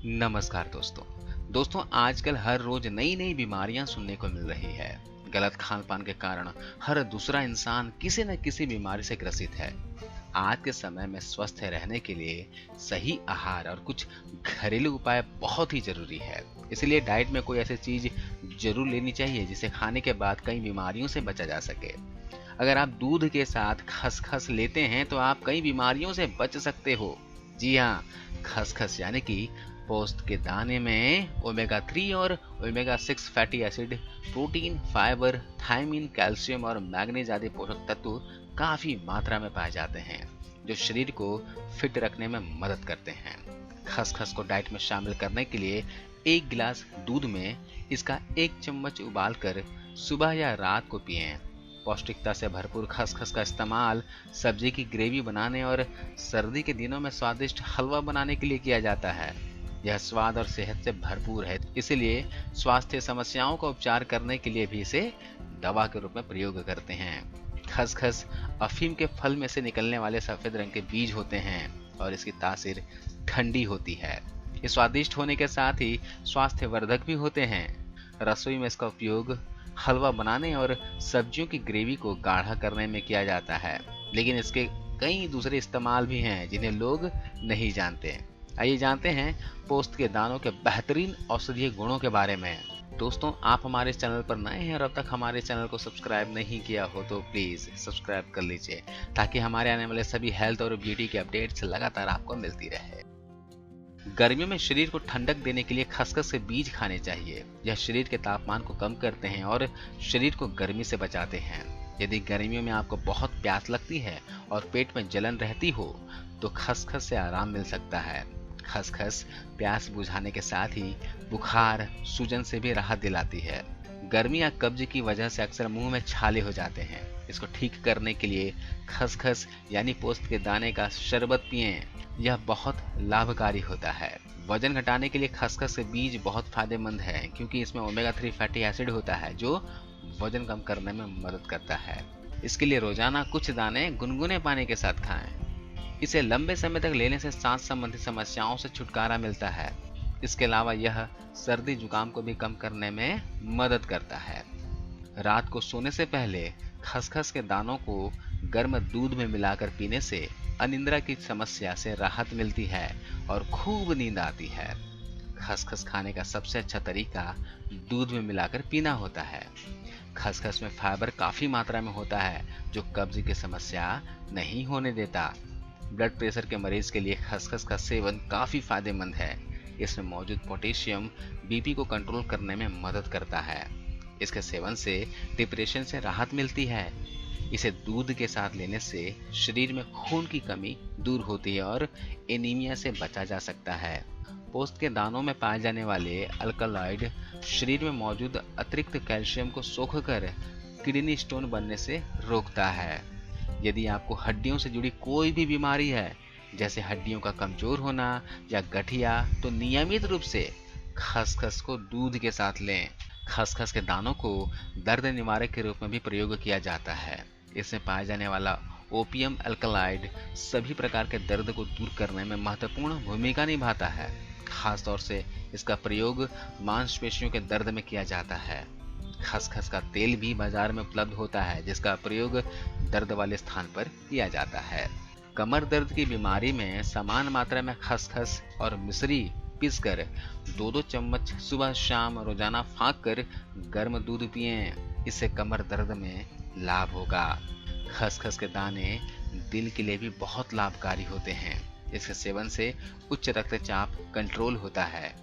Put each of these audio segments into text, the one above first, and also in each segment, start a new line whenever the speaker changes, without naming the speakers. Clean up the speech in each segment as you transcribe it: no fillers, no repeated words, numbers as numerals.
नमस्कार दोस्तों आजकल हर रोज नई नई बीमारियां सुनने को मिल रही है। गलत खान पान के कारण हर दूसरा इंसान किसी न किसी बीमारी से ग्रसित है। आज के समय में स्वस्थ रहने के लिए सही आहार और कुछ घरेलू उपाय बहुत ही जरूरी है। इसलिए डाइट में कोई ऐसी चीज जरूर लेनी चाहिए जिसे खाने के बाद कई बीमारियों से बचा जा सके। अगर आप दूध के साथ खसखस लेते हैं तो आप कई बीमारियों से बच सकते हो। जी हाँ, खसखस यानी कि पोस्त के दाने में ओमेगा 3 और omega 6 fatty acid, protein, fibre, thiamine, calcium और मैग्नीज आदि पोषक तत्व काफी मात्रा में पाए जाते हैं जो शरीर को फिट रखने में मदद करते हैं। खसखस को डाइट में शामिल करने के लिए एक गिलास दूध में इसका 1 चम्मच उबालकर सुबह या रात को पिएं। पौष्टिकता से भरपूर खसखस का इस्तेमाल सब्जी की ग्रेवी बनाने और सर्दी के दिनों में स्वादिष्ट हलवा बनाने के लिए किया जाता है। यह स्वाद और सेहत से भरपूर है, इसलिए स्वास्थ्य समस्याओं का उपचार करने के लिए भी इसे दवा के रूप में प्रयोग करते हैं। खसखस अफीम के फल में से निकलने वाले सफेद रंग के बीज होते हैं और इसकी तासीर ठंडी होती है। ये स्वादिष्ट होने के साथ ही स्वास्थ्यवर्धक भी होते हैं। रसोई में इसका उपयोग हलवा बनाने और सब्जियों की ग्रेवी को गाढ़ा करने में किया जाता है, लेकिन इसके कई दूसरे इस्तेमाल भी हैं जिन्हें लोग नहीं जानते। आइए जानते हैं पोस्त के दानों के बेहतरीन औषधीय गुणों के बारे में। दोस्तों, आप हमारे चैनल पर नए हैं और अब तक हमारे चैनल को सब्सक्राइब नहीं किया हो तो प्लीज सब्सक्राइब कर लीजिए ताकि हमारे आने वाले सभी हेल्थ और ब्यूटी के अपडेट्स लगातार आपको मिलती रहे। गर्मियों में शरीर को ठंडक देने के लिए खसखस के बीज खाने चाहिए। यह शरीर के तापमान को कम करते हैं और शरीर को गर्मी से बचाते हैं। यदि गर्मियों में आपको बहुत प्यास लगती है और पेट में जलन रहती हो तो खसखस से आराम मिल सकता है। खसखस प्यास बुझाने के साथ ही बुखार, सूजन से भी राहत दिलाती है। गर्मी या कब्ज की वजह से अक्सर मुंह में छाले हो जाते हैं। इसको ठीक करने के लिए खसखस यानी पोस्त के दाने का शरबत पिएं। यह बहुत लाभकारी होता है। वजन घटाने के लिए खसखस के बीज बहुत फायदेमंद है क्योंकि इसमें ओमेगा 3 फैटी एसिड होता है जो वजन कम करने में मदद करता है। इसके लिए रोजाना कुछ दाने गुनगुने पानी के साथ खाएं। इसे लंबे समय तक लेने से सांस संबंधी समस्याओं से छुटकारा मिलता है। इसके अलावा यह सर्दी जुकाम को भी कम करने में मदद करता है। रात को सोने से पहले खसखस के दानों को गर्म दूध में मिलाकर पीने से अनिद्रा की समस्या से राहत मिलती है और खूब नींद आती है। खसखस खाने का सबसे अच्छा तरीका दूध में मिलाकर पीना होता है। खसखस में फाइबर काफी मात्रा में होता है जो कब्ज की समस्या नहीं होने देता। ब्लड प्रेशर के मरीज के लिए खसखस का सेवन काफी फायदेमंद है। इसमें मौजूद पोटेशियम बीपी को कंट्रोल करने में मदद करता है। इसके सेवन से डिप्रेशन से राहत मिलती है। इसे दूध के साथ लेने से शरीर में खून की कमी दूर होती है और एनीमिया से बचा जा सकता है। पोस्त के दानों में पाए जाने वाले अल्कलॉइड शरीर में मौजूद अतिरिक्त कैल्शियम को सोखकर किडनी स्टोन बनने से रोकता है। यदि आपको हड्डियों से जुड़ी कोई भी बीमारी है जैसे हड्डियों का कमजोर होना या गठिया तो नियमित रूप से खसखस को दूध के साथ लें। खसखस के दानों को दर्द निवारक के रूप में भी प्रयोग किया जाता है। इसमें पाया जाने वाला ओपियम अल्कलॉइड सभी प्रकार के दर्द को दूर करने में महत्वपूर्ण भूमिका निभाता है। खासतौर से इसका प्रयोग मांसपेशियों के दर्द में किया जाता है। खसखस का तेल भी बाजार में उपलब्ध होता है जिसका प्रयोग दर्द वाले स्थान पर किया जाता है। कमर दर्द की बीमारी में समान मात्रा में खसखस और मिश्री पीसकर 2-2 चम्मच सुबह शाम रोजाना फाँक कर गर्म दूध पिएं। इससे कमर दर्द में लाभ होगा। खसखस के दाने दिल के लिए भी बहुत लाभकारी होते हैं। इसके सेवन से उच्च रक्तचाप कंट्रोल होता है।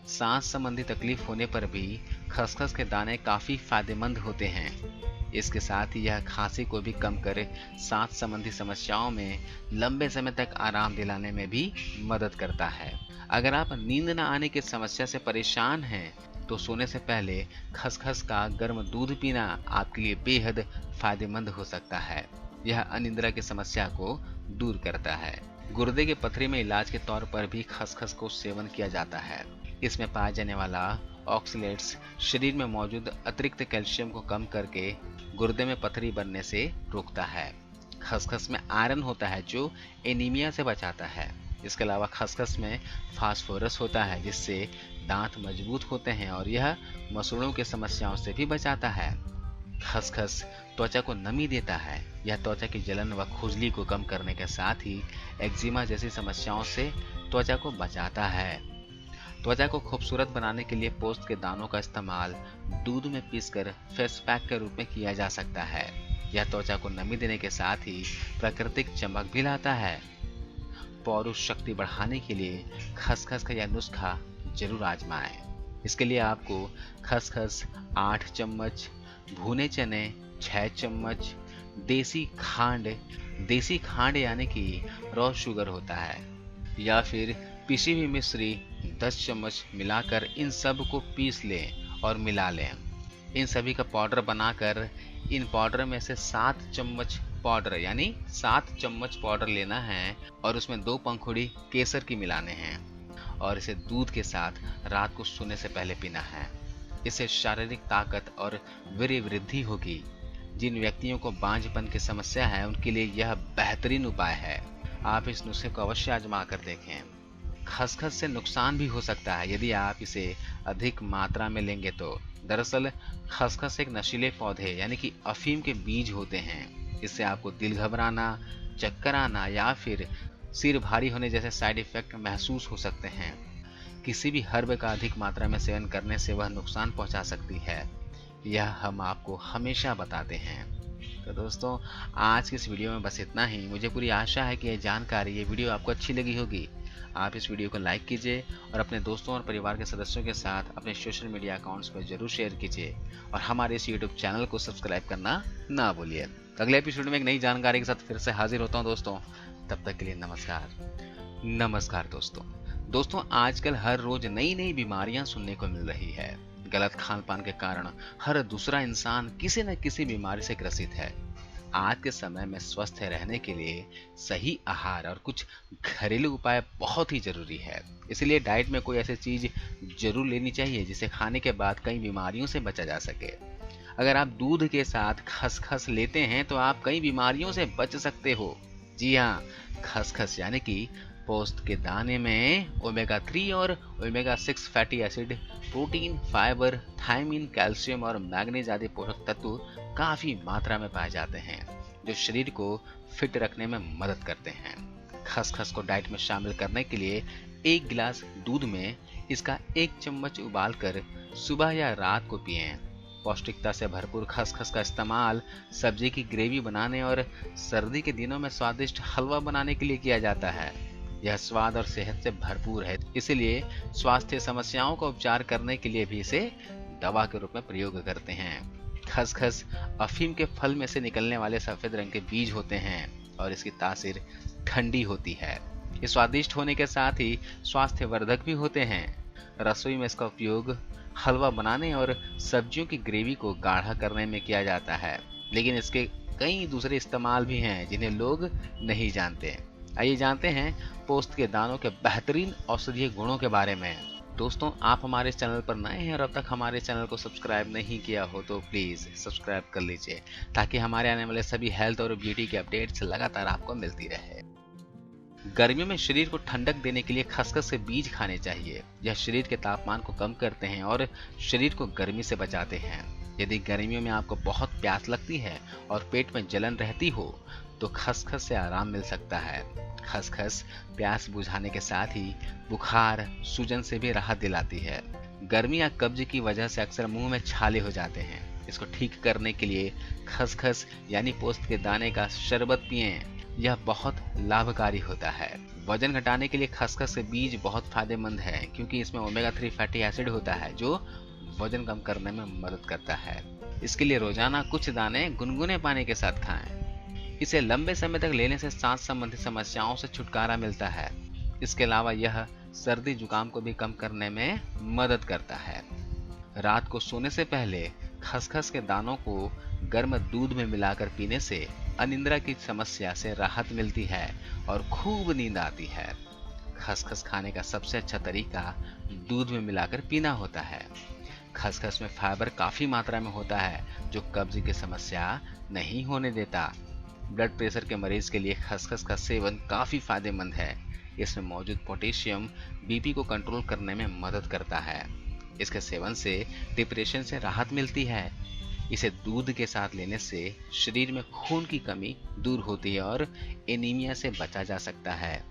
सांस संबंधी तकलीफ होने पर भी खसखस के दाने काफी फायदेमंद होते हैं। इसके साथ ही यह खांसी को भी कम कर सांस संबंधी समस्याओं में लंबे समय तक आराम दिलाने में भी मदद करता है। अगर आप नींद न आने की समस्या से परेशान हैं तो सोने से पहले खसखस का गर्म दूध पीना आपके लिए बेहद फायदेमंद हो सकता है। यह अनिद्रा की समस्या को दूर करता है। गुर्दे की पथरी में इलाज के तौर पर भी खसखस को सेवन किया जाता है। इसमें पाया जाने वाला ऑक्सलेट्स शरीर में मौजूद अतिरिक्त कैल्शियम को कम करके गुर्दे में पथरी बनने से रोकता है। खसखस में आयरन होता है जो एनीमिया से बचाता है। इसके अलावा खसखस में फास्फोरस होता है जिससे दांत मजबूत होते हैं और यह मसूड़ों की समस्याओं से भी बचाता है। खसखस त्वचा को नमी देता है। यह त्वचा की जलन व खुजली को कम करने के साथ ही एक्जिमा जैसी समस्याओं से त्वचा को बचाता है। त्वचा को खूबसूरत बनाने के लिए पोस्त के दानों का इस्तेमाल दूध में पीसकर फेस पैक के रूप में किया जा सकता है। यह त्वचा को नमी देने के साथ ही प्राकृतिक चमक भी लाता है। पौरुष शक्ति बढ़ाने के लिए खसखस का यह नुस्खा जरूर आजमाएं। इसके लिए आपको खसखस 8 चम्मच, भुने चने 6 चम्मच, देसी खांड यानी कि रॉ शुगर होता है, या फिर पिसी हुई मिश्री 10 चम्मच मिलाकर इन सब को पीस लें और मिला लें। इन सभी का पाउडर बनाकर इन पाउडर में से 7 चम्मच पाउडर यानी 7 चम्मच पाउडर लेना है और उसमें 2 पंखुड़ी केसर की मिलाने हैं और इसे दूध के साथ रात को सोने से पहले पीना है। इससे शारीरिक ताकत और वीर्य वृद्धि होगी। जिन व्यक्तियों को बांझपन की समस्या है उनके लिए यह बेहतरीन उपाय है। आप इस नुस्खे को अवश्य आजमा कर देखें। खसखस से नुकसान भी हो सकता है यदि आप इसे अधिक मात्रा में लेंगे तो। दरअसल खसखस एक नशीले पौधे यानी कि अफीम के बीज होते हैं। इससे आपको दिल घबराना, चक्कर आना या फिर सिर भारी होने जैसे साइड इफेक्ट महसूस हो सकते हैं। किसी भी हर्ब का अधिक मात्रा में सेवन करने से वह नुकसान पहुंचा सकती है, यह हम आपको हमेशा बताते हैं। तो दोस्तों, आज की इस वीडियो में बस इतना ही। मुझे पूरी आशा है कि ये वीडियो आपको अच्छी लगी होगी। आप इस वीडियो को लाइक कीजिए और अपने दोस्तों और परिवार के सदस्यों के साथ अपने सोशल मीडिया अकाउंट्स पर जरूर शेयर कीजिए और हमारे इस यूट्यूब चैनल को सब्सक्राइब करना ना भूलिए। अगले एपिसोड में एक नई जानकारी के साथ फिर से हाजिर होता हूँ दोस्तों। तब तक के लिए नमस्कार दोस्तों, आजकल हर रोज नई बीमारियां सुनने को मिल रही है। गलत खान पान के कारण हर दूसरा इंसान किसी न किसी बीमारी से ग्रसित है। आज के समय में स्वस्थ रहने के लिए सही आहार और कुछ घरेलू उपाय बहुत ही जरूरी है। इसलिए डाइट में कोई ऐसी चीज जरूर लेनी चाहिए जिसे खाने के बाद कई बीमारियों से बचा जा सके। अगर आप दूध के साथ खसखस लेते हैं तो आप कई बीमारियों से बच सकते हो। जी हाँ, खसखस यानी कि पोस्त के दाने में ओमेगा 3 और omega 6 fatty acid, protein, fibre, thiamine, calcium और मैग्नीज आदि पोषक तत्व काफी मात्रा में पाए जाते हैं जो शरीर को फिट रखने में मदद करते हैं। खसखस को डाइट में शामिल करने के लिए 1 गिलास दूध में इसका 1 चम्मच उबालकर सुबह या रात को पिएं। पौष्टिकता से भरपूर खसखस का इस्तेमाल सब्जी की ग्रेवी बनाने और सर्दी के दिनों में स्वादिष्ट हलवा बनाने के लिए किया जाता है। यह स्वाद और सेहत से भरपूर है, इसलिए स्वास्थ्य समस्याओं का उपचार करने के लिए भी इसे दवा के रूप में प्रयोग करते हैं। खसखस अफीम के फल में से निकलने वाले सफेद रंग के बीज होते हैं और इसकी तासीर ठंडी होती है। ये स्वादिष्ट होने के साथ ही स्वास्थ्यवर्धक भी होते हैं। रसोई में इसका उपयोग हलवा बनाने और सब्जियों की ग्रेवी को गाढ़ा करने में किया जाता है, लेकिन इसके कई दूसरे इस्तेमाल भी हैं जिन्हें लोग नहीं जानते। आइए जानते हैं पोस्त के दानों के बेहतरीन औषधीय गुणों के बारे में। दोस्तों, आप हमारे चैनल पर नए हैं और अब तक हमारे चैनल को सब्सक्राइब नहीं किया हो तो प्लीज़ सब्सक्राइब कर लीजिए ताकि हमारे आने वाले सभी हेल्थ और ब्यूटी के अपडेट्स लगातार आपको मिलती रहे। गर्मियों में शरीर को ठंडक देने के लिए खसखस के बीज खाने चाहिए। यह शरीर के तापमान को कम करते हैं और शरीर को गर्मी से बचाते हैं। यदि गर्मियों में आपको बहुत प्यास लगती है और पेट में जलन रहती हो तो खसखस से आराम मिल सकता है। खसखस प्यास बुझाने के साथ ही बुखार, सूजन से भी राहत दिलाती है। गर्मी या कब्ज की वजह से अक्सर मुंह में छाले हो जाते हैं। इसको ठीक करने के लिए खसखस यानी पोस्त के दाने का शरबत पिएं। यह बहुत लाभकारी होता है। वजन घटाने के लिए खसखस के बीज बहुत फायदेमंद है क्योंकि इसमें ओमेगा 3 फैटी एसिड होता है जो वजन कम करने में मदद करता है। इसके लिए रोजाना कुछ दाने गुनगुने पानी के साथ खाएं। इसे लंबे समय तक लेने से सांस संबंधी समस्याओं से छुटकारा मिलता है। इसके अलावा यह सर्दी जुकाम को भी कम करने में मदद करता है। रात को सोने से पहले खसखस के दानों को गर्म दूध में मिलाकर पीने से अनिद्रा की समस्या से राहत मिलती है और खूब नींद आती है। खसखस खाने का सबसे अच्छा तरीका दूध में मिलाकर पीना होता है। खसखस में फाइबर काफी मात्रा में होता है जो कब्ज की समस्या नहीं होने देता। ब्लड प्रेशर के मरीज के लिए खसखस का सेवन काफी फायदेमंद है। इसमें मौजूद पोटेशियम बीपी को कंट्रोल करने में मदद करता है। इसके सेवन से डिप्रेशन से राहत मिलती है। इसे दूध के साथ लेने से शरीर में खून की कमी दूर होती है और एनीमिया से बचा जा सकता है।